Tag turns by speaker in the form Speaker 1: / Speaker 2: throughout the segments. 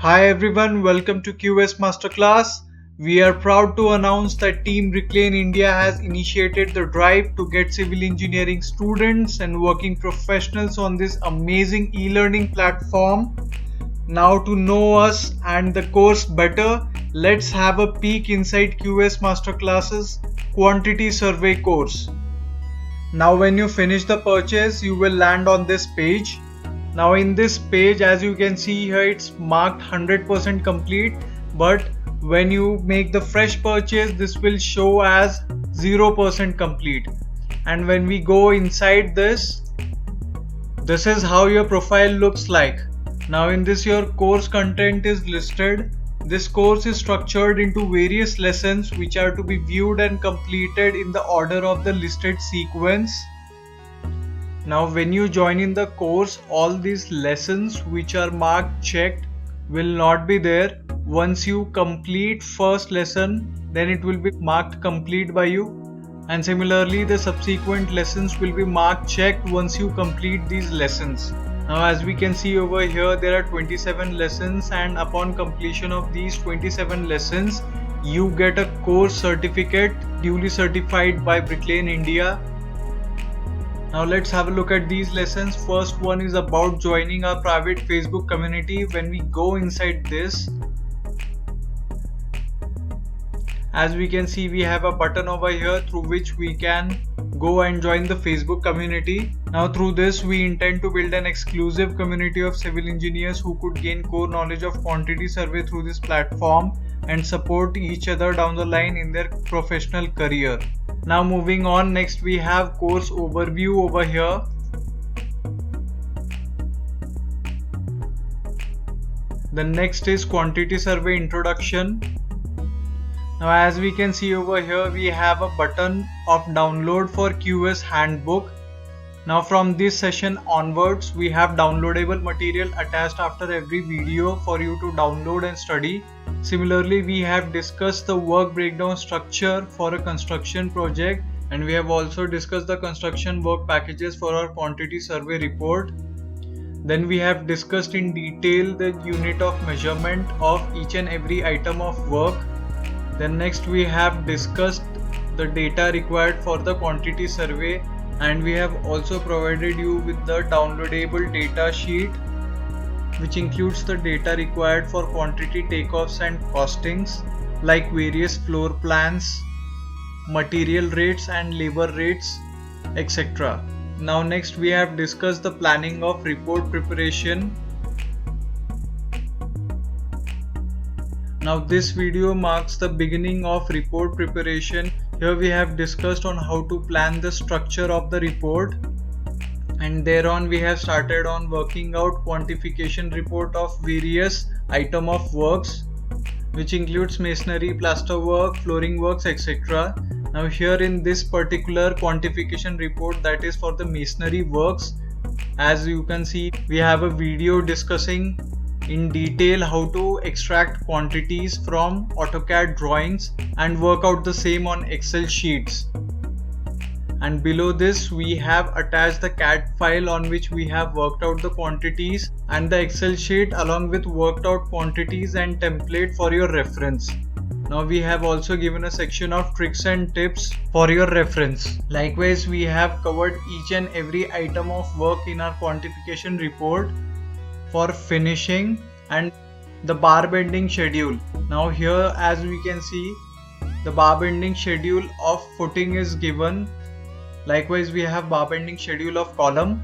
Speaker 1: Hi everyone, welcome to QS Masterclass. We are proud to announce that Team Reclaim India has initiated the drive to get civil engineering students and working professionals on this amazing e-learning platform. Now to know us and the course better, let's have a peek inside QS Masterclass's quantity survey course. Now when you finish the purchase, you will land on this page. Now in this page, as you can see here, it's marked 100% complete, but when you make the fresh purchase, this will show as 0% complete. And when we go inside this is how your profile looks like. Now in this, your course content is listed. This course is structured into various lessons which are to be viewed and completed in the order of the listed sequence. Now when you join in the course, all these lessons which are marked checked will not be there. Once you complete first lesson, then it will be marked complete by you, and similarly the subsequent lessons will be marked checked once you complete these lessons. Now as we can see over here, there are 27 lessons, and upon completion of these 27 lessons, you get a course certificate duly certified by Reclaim India. Now let's have a look at these lessons. First one is about joining our private Facebook community. When we go inside this, as we can see, we have a button over here through which we can go and join the Facebook community. Now through this, we intend to build an exclusive community of civil engineers who could gain core knowledge of quantity survey through this platform and support each other down the line in their professional career. Now moving on, next we have course overview over here. The next is quantity survey introduction. Now as we can see over here, we have a button of download for QS handbook. Now from this session onwards, we have downloadable material attached after every video for you to download and study. Similarly, we have discussed the work breakdown structure for a construction project, and we have also discussed the construction work packages for our quantity survey report. Then we have discussed in detail the unit of measurement of each and every item of work. Then next we have discussed the data required for the quantity survey, and we have also provided you with the downloadable data sheet, which includes the data required for quantity takeoffs and costings, like various floor plans, material rates and labor rates, etc. Now next we have discussed the planning of report preparation. Now this video marks the beginning of report preparation. Here we have discussed on how to plan the structure of the report, and thereon we have started on working out quantification report of various item of works, which includes masonry, plaster work, flooring works, etc. Now here in this particular quantification report, that is for the masonry works, as you can see, we have a video discussing in detail how to extract quantities from AutoCAD drawings and work out the same on Excel sheets. And below this we have attached the CAD file on which we have worked out the quantities, and the Excel sheet along with worked out quantities and template for your reference. Now we have also given a section of tricks and tips for your reference. Likewise, we have covered each and every item of work in our quantification report for finishing and the bar bending schedule. Now here, as we can see, the bar bending schedule of footing is given. Likewise, we have bar bending schedule of column.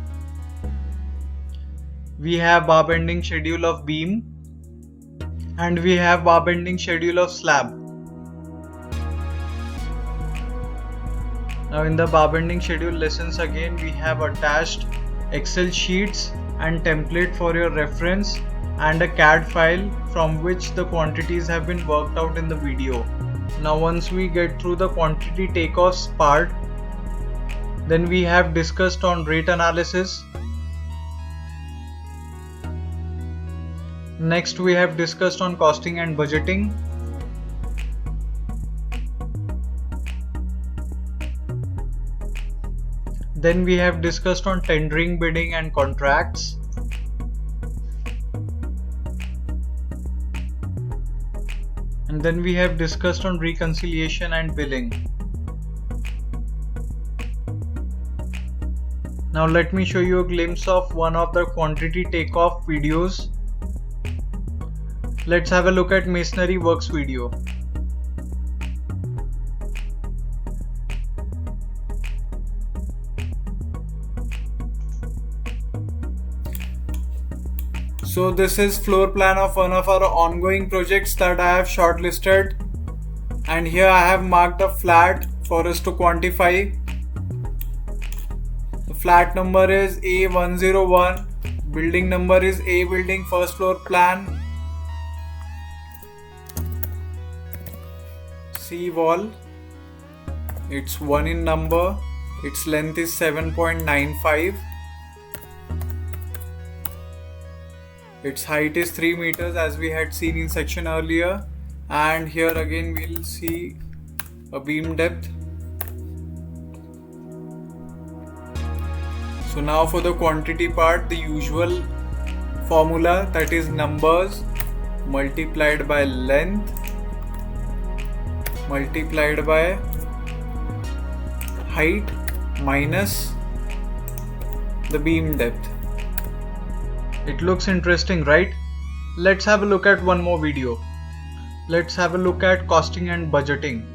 Speaker 1: We have bar bending schedule of beam, and we have bar bending schedule of slab. Now in the bar bending schedule lessons, again we have attached Excel sheets and template for your reference, and a CAD file from which the quantities have been worked out in the video. Now once we get through the quantity takeoffs part, then we have discussed on rate analysis. Next we have discussed on costing and budgeting. Then we have discussed on tendering, bidding and contracts. And then we have discussed on reconciliation and billing. Now let me show you a glimpse of one of the quantity takeoff videos. Let's have a look at Masonry Works video. So this is floor plan of one of our ongoing projects that I have shortlisted, and here I have marked a flat for us to quantify. The flat number is A101, building number is A building, first floor plan. C wall, it's 1 in number, its length is 7.95. Its height is 3 meters as we had seen in section earlier, and here again we'll see a beam depth. So now for the quantity part, the usual formula, that is numbers multiplied by length multiplied by height minus the beam depth. It looks interesting, right? Let's have a look at one more video. Let's have a look at costing and budgeting.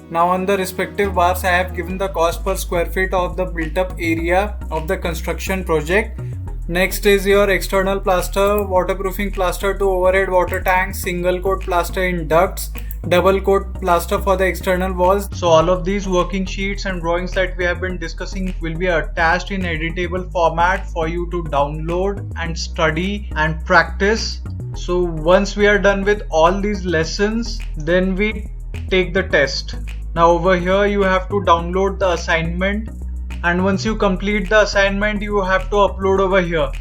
Speaker 1: Now on the respective bars I have given the cost per square feet of the built up area of the construction project. Next is your external plaster, waterproofing plaster to overhead water tanks, single coat plaster in ducts, double coat plaster for the external walls. So all of these working sheets and drawings that we have been discussing will be attached in editable format for you to download and study and practice. So once we are done with all these lessons, then we take the test. Now over here you have to download the assignment, and once you complete the assignment you have to upload over here.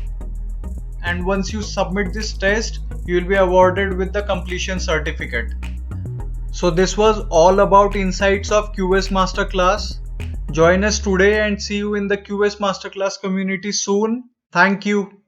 Speaker 1: And once you submit this test, you will be awarded with the completion certificate. So this was all about insights of QS Masterclass. Join us today and see you in the QS Masterclass community soon. Thank you.